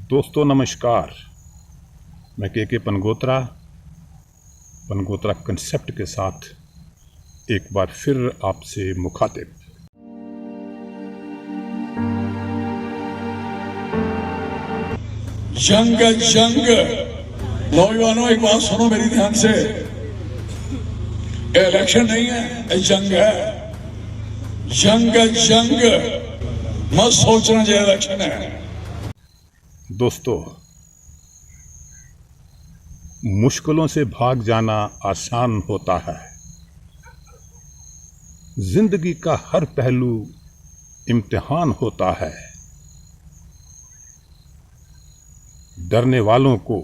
दोस्तों नमस्कार। मैं के पनगोत्रा कंसेप्ट के साथ एक बार फिर आपसे मुखातिब। जंग जंग नौजवानों, एक बात सुनो मेरी ध्यान से। इलेक्शन नहीं है, ये जंग है। जंग जंग मत सोचना ये इलेक्शन है। दोस्तों, मुश्किलों से भाग जाना आसान होता है। जिंदगी का हर पहलू इम्तिहान होता है। डरने वालों को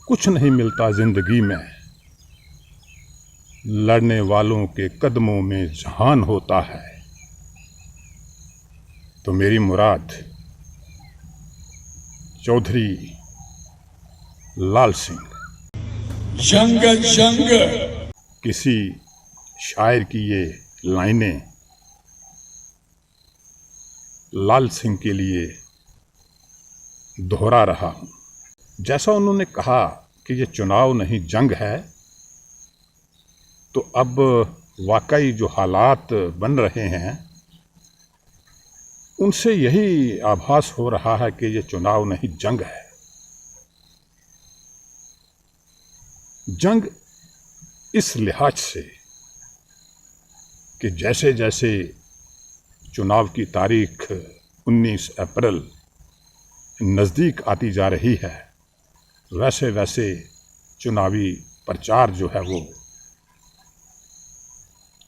कुछ नहीं मिलता जिंदगी में, लड़ने वालों के कदमों में जहान होता है। तो मेरी मुराद चौधरी लाल सिंह। जंग जंग किसी शायर की ये लाइनें लाल सिंह के लिए दोहरा रहा हूं। जैसा उन्होंने कहा कि ये चुनाव नहीं जंग है, तो अब वाकई जो हालात बन रहे हैं उनसे यही आभास हो रहा है कि ये चुनाव नहीं जंग है। जंग इस लिहाज से कि जैसे जैसे चुनाव की तारीख 19 अप्रैल नज़दीक आती जा रही है, वैसे वैसे चुनावी प्रचार जो है वो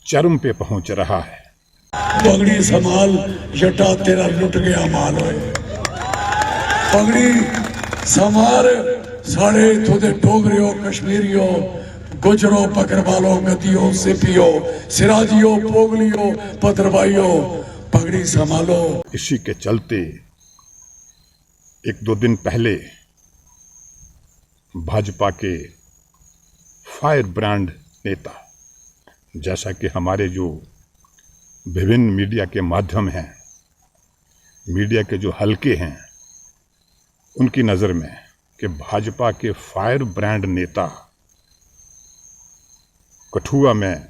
चरम पे पहुंच रहा है। पगड़ी संभाल जटा तेरा लुट गया माल होए। पगड़ी संभाल साढ़े थोड़े डोगरियों, कश्मीरियों, गुजरों, बकरवालों, गतियों, सिपियों, सिराजियों, पोगलियों, पथरवाइयों, पगड़ी संभालो। इसी के चलते एक दो दिन पहले भाजपा के फायर ब्रांड नेता, जैसा कि हमारे जो विभिन्न मीडिया के माध्यम हैं, मीडिया के जो हलके हैं, उनकी नज़र में कि भाजपा के फायर ब्रांड नेता कठुआ में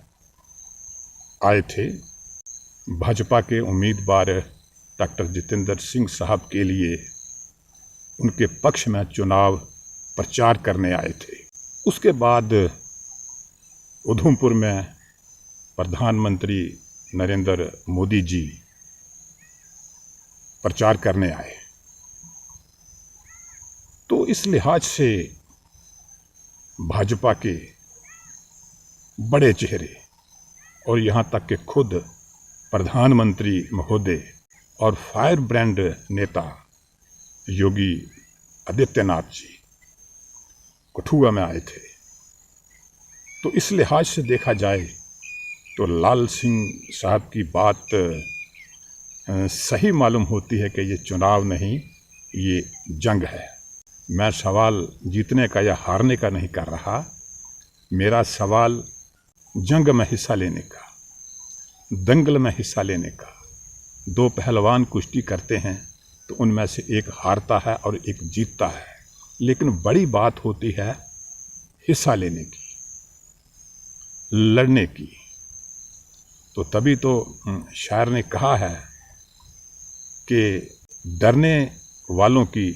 आए थे भाजपा के उम्मीदवार डॉक्टर जितेंद्र सिंह साहब के लिए उनके पक्ष में चुनाव प्रचार करने आए थे। उसके बाद उधमपुर में प्रधानमंत्री नरेंद्र मोदी जी प्रचार करने आए। तो इस लिहाज से भाजपा के बड़े चेहरे और यहाँ तक कि खुद प्रधानमंत्री महोदय और फायर ब्रांड नेता योगी आदित्यनाथ जी कठुआ में आए थे। तो इस लिहाज से देखा जाए तो लाल सिंह साहब की बात सही मालूम होती है कि ये चुनाव नहीं, ये जंग है। मैं सवाल जीतने का या हारने का नहीं कर रहा, मेरा सवाल जंग में हिस्सा लेने का, दंगल में हिस्सा लेने का। दो पहलवान कुश्ती करते हैं तो उनमें से एक हारता है और एक जीतता है, लेकिन बड़ी बात होती है हिस्सा लेने की, लड़ने की। तो तभी तो शायर ने कहा है कि डरने वालों की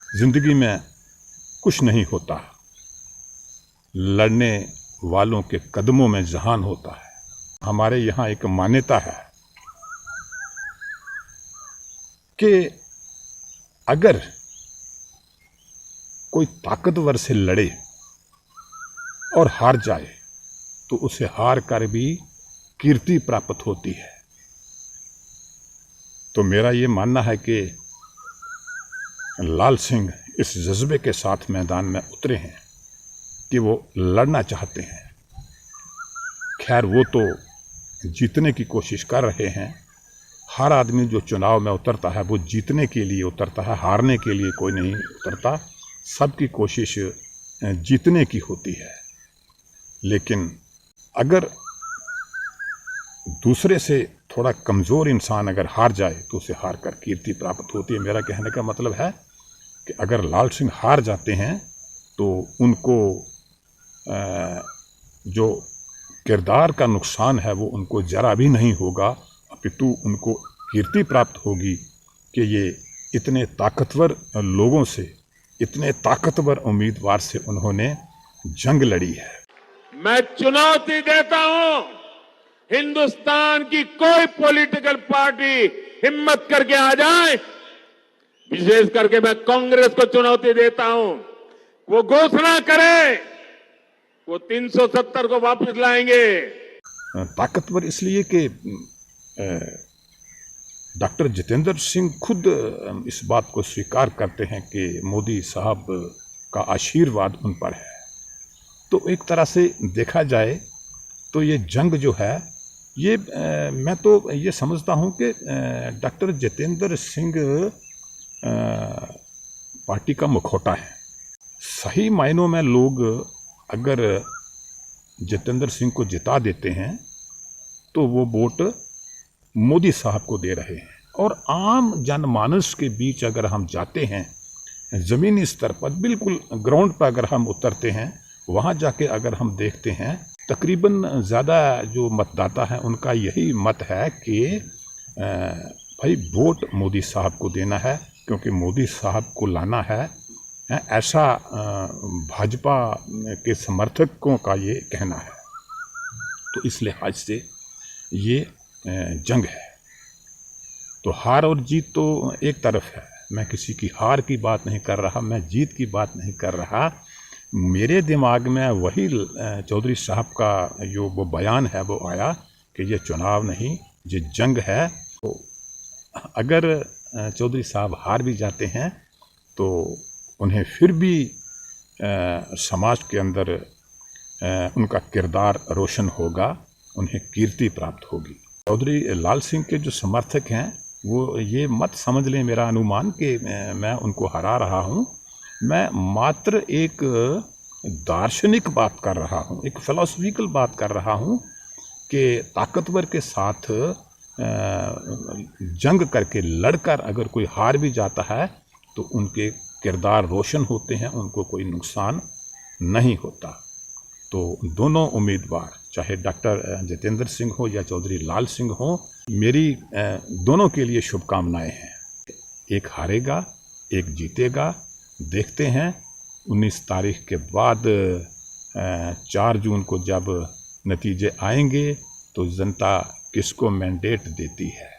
जिंदगी में कुछ नहीं होता, लड़ने वालों के कदमों में जहान होता है। हमारे यहाँ एक मान्यता है कि अगर कोई ताकतवर से लड़े और हार जाए तो उसे हार कर भी कीर्ति प्राप्त होती है। तो मेरा ये मानना है कि लाल सिंह इस जज्बे के साथ मैदान में उतरे हैं कि वो लड़ना चाहते हैं। खैर, वो तो जीतने की कोशिश कर रहे हैं। हर आदमी जो चुनाव में उतरता है वो जीतने के लिए उतरता है, हारने के लिए कोई नहीं उतरता। सबकी कोशिश जीतने की होती है। लेकिन अगर दूसरे से थोड़ा कमज़ोर इंसान अगर हार जाए तो उसे हार कर कीर्ति प्राप्त होती है। मेरा कहने का मतलब है कि अगर लाल सिंह हार जाते हैं तो उनको जो किरदार का नुकसान है वो उनको जरा भी नहीं होगा, अपितु उनको कीर्ति प्राप्त होगी कि ये इतने ताकतवर लोगों से, इतने ताकतवर उम्मीदवार से उन्होंने जंग लड़ी है। मैं चुनौती देता हूं, हिंदुस्तान की कोई पॉलिटिकल पार्टी हिम्मत करके आ जाए, विशेष करके मैं कांग्रेस को चुनौती देता हूं, वो घोषणा करे वो 370 को वापस लाएंगे। ताकतवर इसलिए कि डॉक्टर जितेंद्र सिंह खुद इस बात को स्वीकार करते हैं कि मोदी साहब का आशीर्वाद उन पर है। तो एक तरह से देखा जाए तो ये जंग जो है ये मैं तो ये समझता हूँ कि डॉक्टर जितेंद्र सिंह पार्टी का मुखौटा है। सही मायनों में लोग अगर जितेंद्र सिंह को जिता देते हैं तो वो वोट मोदी साहब को दे रहे हैं। और आम जनमानस के बीच अगर हम जाते हैं, ज़मीनी स्तर पर बिल्कुल ग्राउंड पर अगर हम उतरते हैं, वहाँ जाके अगर हम देखते हैं, तकरीबन ज़्यादा जो मतदाता हैं उनका यही मत है कि भाई वोट मोदी साहब को देना है, क्योंकि मोदी साहब को लाना है। ऐसा भाजपा के समर्थकों का ये कहना है। तो इस लिहाज से ये जंग है। तो हार और जीत तो एक तरफ है, मैं किसी की हार की बात नहीं कर रहा, मैं जीत की बात नहीं कर रहा। मेरे दिमाग में वही चौधरी साहब का जो वो बयान है वो आया कि ये चुनाव नहीं, ये जंग है। तो अगर चौधरी साहब हार भी जाते हैं तो उन्हें फिर भी समाज के अंदर उनका किरदार रोशन होगा, उन्हें कीर्ति प्राप्त होगी। चौधरी लाल सिंह के जो समर्थक हैं वो ये मत समझ लें, मेरा अनुमान, कि मैं उनको हरा रहा हूँ। मैं मात्र एक दार्शनिक बात कर रहा हूँ, एक फिलोसफिकल बात कर रहा हूँ कि ताकतवर के साथ जंग करके लड़कर अगर कोई हार भी जाता है तो उनके किरदार रोशन होते हैं, उनको कोई नुकसान नहीं होता। तो दोनों उम्मीदवार, चाहे डॉक्टर जितेंद्र सिंह हो या चौधरी लाल सिंह हो, मेरी दोनों के लिए शुभकामनाएं हैं। एक हारेगा, एक जीतेगा। देखते हैं 19 तारीख के बाद 4 जून को जब नतीजे आएंगे तो जनता किसको मैंडेट देती है,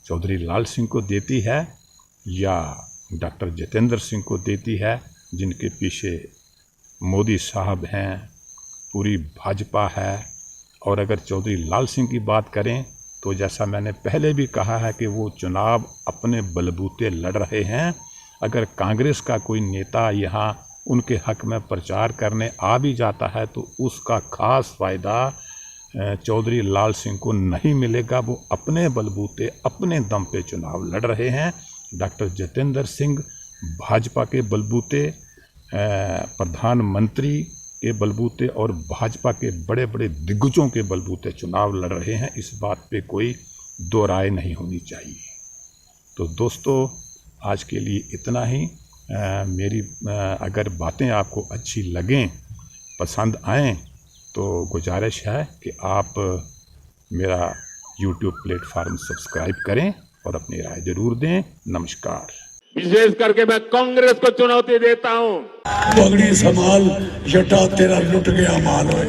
चौधरी लाल सिंह को देती है या डॉक्टर जितेंद्र सिंह को देती है, जिनके पीछे मोदी साहब हैं, पूरी भाजपा है। और अगर चौधरी लाल सिंह की बात करें तो जैसा मैंने पहले भी कहा है कि वो चुनाव अपने बलबूते लड़ रहे हैं। अगर कांग्रेस का कोई नेता यहाँ उनके हक में प्रचार करने आ भी जाता है तो उसका खास फ़ायदा चौधरी लाल सिंह को नहीं मिलेगा। वो अपने बलबूते, अपने दम पे चुनाव लड़ रहे हैं। डॉक्टर जितेंद्र सिंह भाजपा के बलबूते, प्रधानमंत्री के बलबूते और भाजपा के बड़े बड़े दिग्गजों के बलबूते चुनाव लड़ रहे हैं। इस बात पे कोई दो राय नहीं होनी चाहिए। तो दोस्तों, आज के लिए इतना ही। मेरी अगर बातें आपको अच्छी लगें, पसंद आएँ, तो गुजारिश है कि आप मेरा YouTube प्लेटफार्म सब्सक्राइब करें और अपनी राय जरूर दें। नमस्कार। विशेष करके मैं कांग्रेस को चुनौती देता हूं, पगड़ी संभाल, जटा तेरा लुट गया माल है।